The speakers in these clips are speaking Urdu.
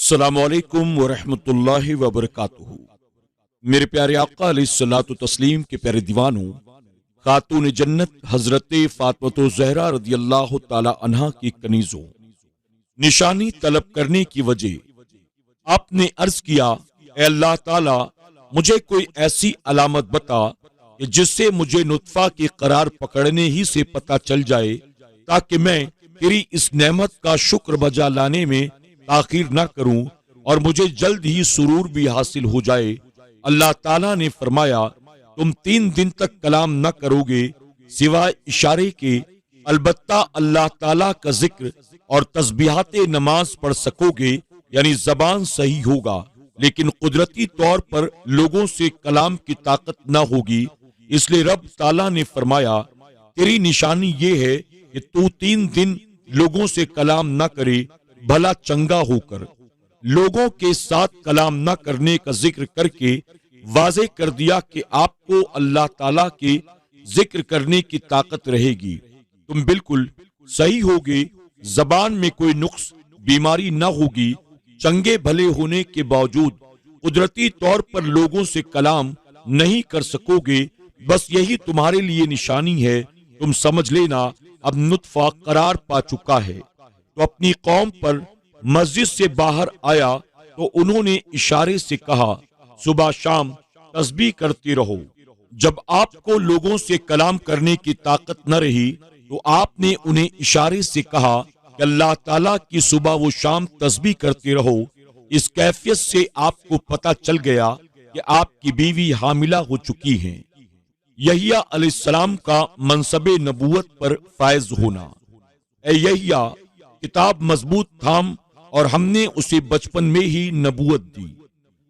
السلام علیکم ورحمۃ اللہ وبرکاتہ۔ میرے پیارے آقا علیہ الصلوۃ والتسلیم کے پیارے دیوانوں، خاتون جنت حضرت فاطمہ الزہرا رضی اللہ تعالی عنہا کی کنیزوں، نشانی طلب کرنے کی وجہ آپ نے عرض کیا، اے اللہ تعالی مجھے کوئی ایسی علامت بتا کہ جس سے مجھے نطفہ کی قرار پکڑنے ہی سے پتہ چل جائے، تاکہ میں تیری اس نعمت کا شکر بجا لانے میں تاخیر نہ کروں اور مجھے جلد ہی سرور بھی حاصل ہو جائے۔ اللہ تعالیٰ نے فرمایا، تم 3 دن تک کلام نہ کرو گے سوائے اشارے کے، البتہ اللہ تعالیٰ کا ذکر اور تسبیحات نماز پڑھ سکو گے، یعنی زبان صحیح ہوگا، لیکن قدرتی طور پر لوگوں سے کلام کی طاقت نہ ہوگی۔ اس لیے رب تعالیٰ نے فرمایا، تیری نشانی یہ ہے کہ تو 3 دن لوگوں سے کلام نہ کرے، بھلا چنگا ہو کر۔ لوگوں کے ساتھ کلام نہ کرنے کا ذکر کر کے واضح کر دیا کہ آپ کو اللہ تعالیٰ کے ذکر کرنے کی طاقت رہے گی، تم بالکل صحیح ہوگے، زبان میں کوئی نقص بیماری نہ ہوگی، چنگے بھلے ہونے کے باوجود قدرتی طور پر لوگوں سے کلام نہیں کر سکو گے۔ بس یہی تمہارے لیے نشانی ہے، تم سمجھ لینا اب نطفہ قرار پا چکا ہے۔ تو اپنی قوم پر مسجد سے باہر آیا تو انہوں نے اشارے سے کہا، صبح شام تسبیح کرتے رہو۔ جب آپ کو لوگوں سے کلام کرنے کی طاقت نہ رہی تو آپ نے انہیں اشارے سے کہا کہ اللہ تعالیٰ کی صبح و شام تسبیح کرتے رہو۔ اس کیفیت سے آپ کو پتہ چل گیا کہ آپ کی بیوی حاملہ ہو چکی ہیں۔ یحییٰ علیہ السلام کا منصب نبوت پر فائز ہونا۔ اے یحییٰ، کتاب مضبوط تھام اور ہم نے اسے بچپن میں ہی نبوت دی۔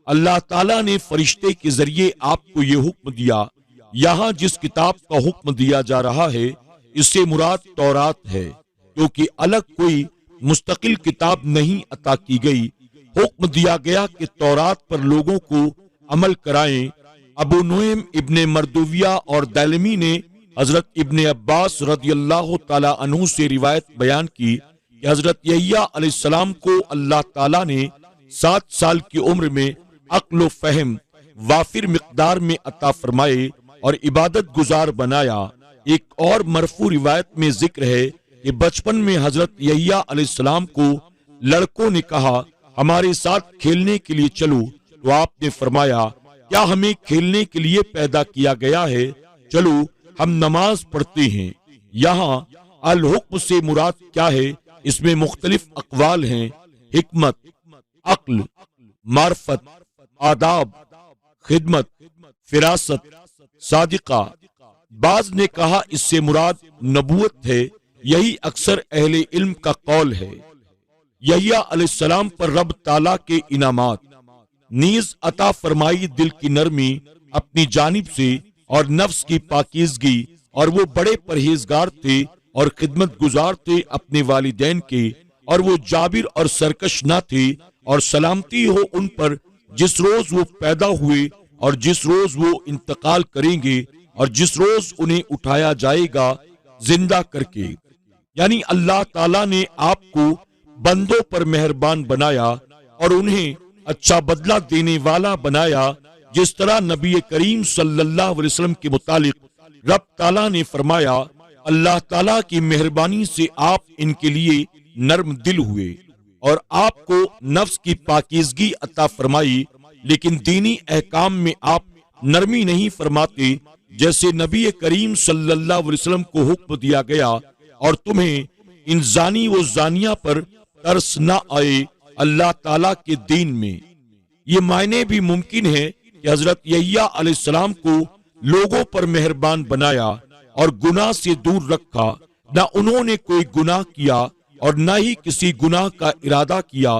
اللہ تعالیٰ نے فرشتے کے ذریعے آپ کو یہ حکم دیا۔ یہاں جس کتاب کا حکم دیا جا رہا ہے اس سے مراد تورات ہے، کیونکہ الگ کوئی مستقل کتاب نہیں عطا کی گئی۔ حکم دیا گیا کہ تورات پر لوگوں کو عمل کرائیں۔ ابو نعیم ابن مردویہ اور دالمی نے حضرت ابن عباس رضی اللہ تعالی عنہ سے روایت بیان کی کہ حضرت یحییٰ علیہ السلام کو اللہ تعالیٰ نے 7 سال کی عمر میں عقل و فہم وافر مقدار میں عطا فرمائے اور عبادت گزار بنایا۔ ایک اور مرفوع روایت میں ذکر ہے کہ بچپن میں حضرت یحییٰ علیہ السلام کو لڑکوں نے کہا، ہمارے ساتھ کھیلنے کے لیے چلو، تو آپ نے فرمایا، کیا ہمیں کھیلنے کے لیے پیدا کیا گیا ہے؟ چلو ہم نماز پڑھتے ہیں۔ یہاں الحکم سے مراد کیا ہے؟ اس میں مختلف اقوال ہیں، حکمت، عقل، معرفت، آداب، خدمت، فراست، صادقہ۔ بعض نے کہا اس سے مراد نبوت ہے، یہی اکثر اہل علم کا قول ہے۔ یحییٰ علیہ السلام پر رب تعالیٰ کے انعامات، نیز عطا فرمائی دل کی نرمی اپنی جانب سے اور نفس کی پاکیزگی، اور وہ بڑے پرہیزگار تھے اور خدمت گزار تھے اپنے والدین کے، اور وہ جابر اور سرکش نہ تھے، اور سلامتی ہو ان پر جس روز وہ پیدا ہوئے اور جس روز وہ انتقال کریں گے اور جس روز انہیں اٹھایا جائے گا زندہ کر کے۔ یعنی اللہ تعالیٰ نے آپ کو بندوں پر مہربان بنایا اور انہیں اچھا بدلہ دینے والا بنایا، جس طرح نبی کریم صلی اللہ علیہ وسلم کے متعلق رب تعالیٰ نے فرمایا، اللہ تعالیٰ کی مہربانی سے آپ ان کے لیے نرم دل ہوئے اور آپ کو نفس کی پاکیزگی عطا فرمائی، لیکن دینی احکام میں آپ نرمی نہیں فرماتے، جیسے نبی کریم صلی اللہ علیہ وسلم کو حکم دیا گیا، اور تمہیں ان زانی و زانیہ پر ترس نہ آئے اللہ تعالیٰ کے دین میں۔ یہ معنی بھی ممکن ہے کہ حضرت یحییٰ علیہ السلام کو لوگوں پر مہربان بنایا اور گناہ سے دور رکھا، نہ انہوں نے کوئی گناہ کیا اور نہ ہی کسی گناہ کا ارادہ کیا۔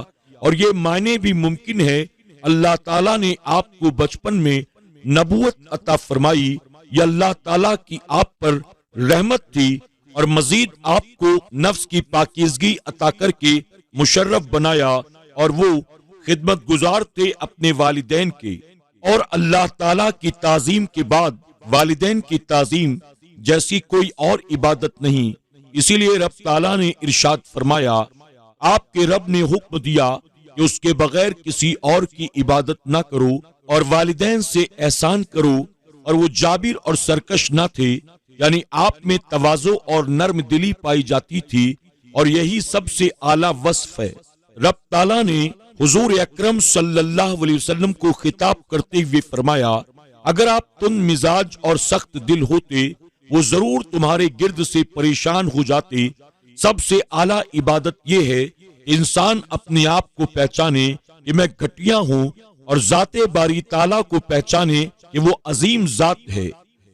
اور یہ معنی بھی ممکن ہے اللہ تعالیٰ نے آپ کو بچپن میں نبوت عطا فرمائی، یہ اللہ تعالیٰ کی آپ پر رحمت تھی، اور مزید آپ کو نفس کی پاکیزگی عطا کر کے مشرف بنایا، اور وہ خدمت گزار تھے اپنے والدین کے۔ اور اللہ تعالیٰ کی تعظیم کے بعد والدین کی تعظیم جیسی کوئی اور عبادت نہیں۔ اسی لیے رب تعالیٰ نے ارشاد فرمایا، آپ کے رب نے حکم دیا کہ اس کے بغیر کسی اور کی عبادت نہ کرو اور والدین سے احسان کرو، اور وہ جابر اور سرکش نہ تھے، یعنی آپ میں تواضع اور نرم دلی پائی جاتی تھی، اور یہی سب سے اعلیٰ وصف ہے۔ رب تعالیٰ نے حضور اکرم صلی اللہ علیہ وسلم کو خطاب کرتے ہوئے فرمایا، اگر آپ تند مزاج اور سخت دل ہوتے وہ ضرور تمہارے گرد سے پریشان ہو جاتے۔ سب سے اعلیٰ عبادت یہ ہے کہ انسان اپنے آپ کو پہچانے کہ میں گھٹیا ہوں، اور ذات باری تعالیٰ کو پہچانے کہ وہ عظیم ذات ہے۔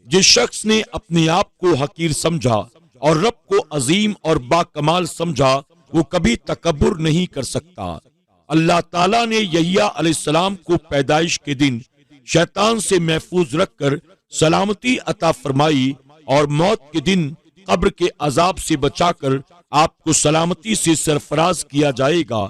جس شخص نے اپنے آپ کو حقیر سمجھا اور رب کو عظیم اور باکمال سمجھا، وہ کبھی تکبر نہیں کر سکتا۔ اللہ تعالیٰ نے یحییٰ علیہ السلام کو پیدائش کے دن شیطان سے محفوظ رکھ کر سلامتی عطا فرمائی، اور موت کے دن قبر کے عذاب سے بچا کر آپ کو سلامتی سے سرفراز کیا جائے گا۔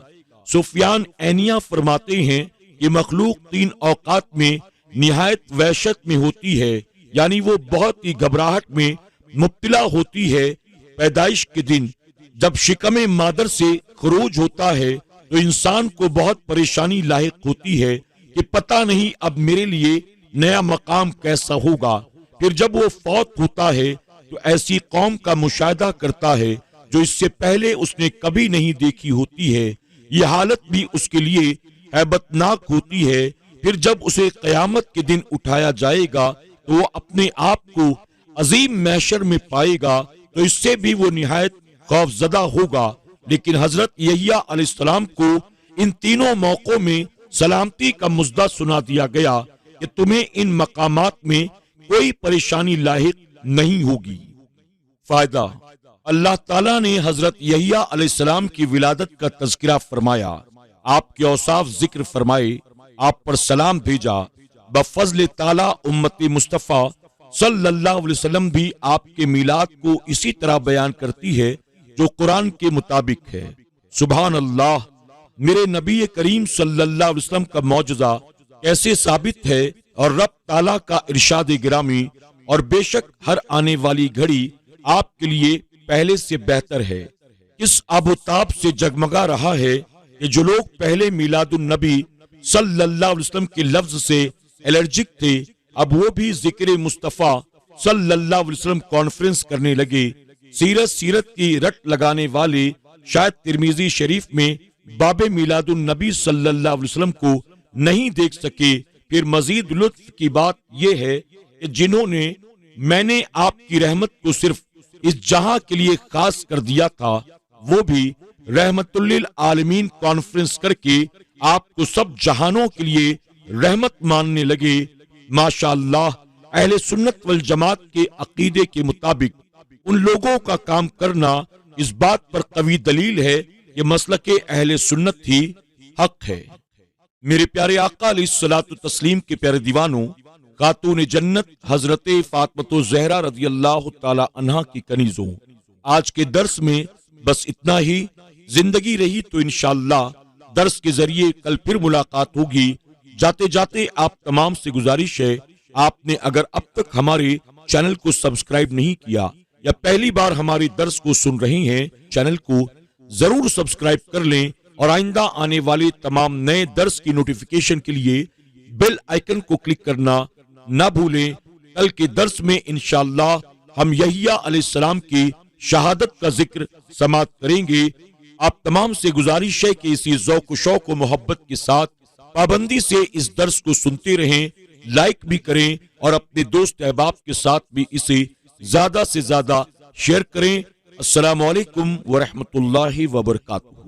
سفیان عینیہ فرماتے ہیں کہ مخلوق 3 اوقات میں نہایت وحشت میں ہوتی ہے، یعنی وہ بہت ہی گھبراہٹ میں مبتلا ہوتی ہے۔ پیدائش کے دن جب شکم مادر سے خروج ہوتا ہے تو انسان کو بہت پریشانی لاحق ہوتی ہے کہ پتہ نہیں اب میرے لیے نیا مقام کیسا ہوگا۔ پھر جب وہ فوت ہوتا ہے تو ایسی قوم کا مشاہدہ کرتا ہے جو اس سے پہلے اس نے کبھی نہیں دیکھی ہوتی ہے۔ یہ حالت بھی اس کے لیے ہیبتناک ہوتی ہے۔ پھر جب اسے قیامت کے دن اٹھایا جائے گا تو وہ اپنے آپ کو عظیم محشر میں پائے گا، تو اس سے بھی وہ نہایت خوف زدہ ہوگا۔ لیکن حضرت یحییٰ علیہ السلام کو ان تینوں موقعوں میں سلامتی کا مژدہ سنا دیا گیا کہ تمہیں ان مقامات میں کوئی پریشانی لاحق نہیں ہوگی۔ فائدہ: اللہ تعالیٰ نے حضرت یحییٰ علیہ السلام کی ولادت کا تذکرہ فرمایا، آپ کے اوصاف ذکر فرمائے، آپ پر سلام بھیجا۔ بفضل تعالیٰ امت مصطفیٰ صلی اللہ علیہ وسلم بھی آپ کے میلاد کو اسی طرح بیان کرتی ہے جو قرآن کے مطابق ہے۔ سبحان اللہ! میرے نبی کریم صلی اللہ علیہ وسلم کا معجزہ کیسے ثابت ہے، اور رب تعالیٰ کا ارشاد گرامی، اور بے شک ہر آنے والی گھڑی آپ کے لیے پہلے سے بہتر ہے۔ کس آب و تاب سے جگمگا رہا ہے کہ جو لوگ پہلے میلاد النبی صلی اللہ علیہ وسلم کے لفظ سے الرجک تھے، اب وہ بھی ذکر مصطفیٰ صلی اللہ علیہ وسلم کانفرنس کرنے لگے۔ سیرت کی رٹ لگانے والے شاید ترمذی شریف میں باب میلاد النبی صلی اللہ علیہ وسلم کو نہیں دیکھ سکے۔ پھر مزید لطف کی بات یہ ہے کہ جنہوں نے میں نے آپ کی رحمت کو صرف اس جہاں کے لیے خاص کر دیا تھا، وہ بھی رحمت للعالمین کانفرنس کر کے آپ کو سب جہانوں کے لیے رحمت ماننے لگے۔ ماشاءاللہ! اہل سنت والجماعت کے عقیدے کے مطابق ان لوگوں کا کام کرنا اس بات پر قوی دلیل ہے کہ مسلک اہل سنت ہی حق ہے۔ میرے پیارے آقا علیہ الصلوۃ والتسلیم کے پیارے دیوانوں، خاتون جنت حضرت فاطمہ الزہرا رضی اللہ تعالی عنہا کی کنیزوں، آج کے درس میں بس اتنا ہی۔ زندگی رہی تو انشاءاللہ درس کے ذریعے کل پھر ملاقات ہوگی۔ جاتے جاتے آپ تمام سے گزارش ہے، آپ نے اگر اب تک ہمارے چینل کو سبسکرائب نہیں کیا یا پہلی بار ہمارے درس کو سن رہے ہیں، چینل کو ضرور سبسکرائب کر لیں، اور آئندہ آنے والے تمام نئے درس کی نوٹیفیکیشن کے لیے بیل آئیکن کو کلک کرنا نہ بھولیں۔ کل کے درس میں انشاءاللہ ہم یحییٰ علیہ السلام کی شہادت کا ذکر سماعت کریں گے۔ آپ تمام سے گزارش ہے کہ اسی ذوق و شوق و محبت کے ساتھ پابندی سے اس درس کو سنتے رہیں، لائک بھی کریں، اور اپنے دوست احباب کے ساتھ بھی اسے زیادہ سے زیادہ شیئر کریں۔ السلام علیکم ورحمۃ اللہ وبرکاتہ۔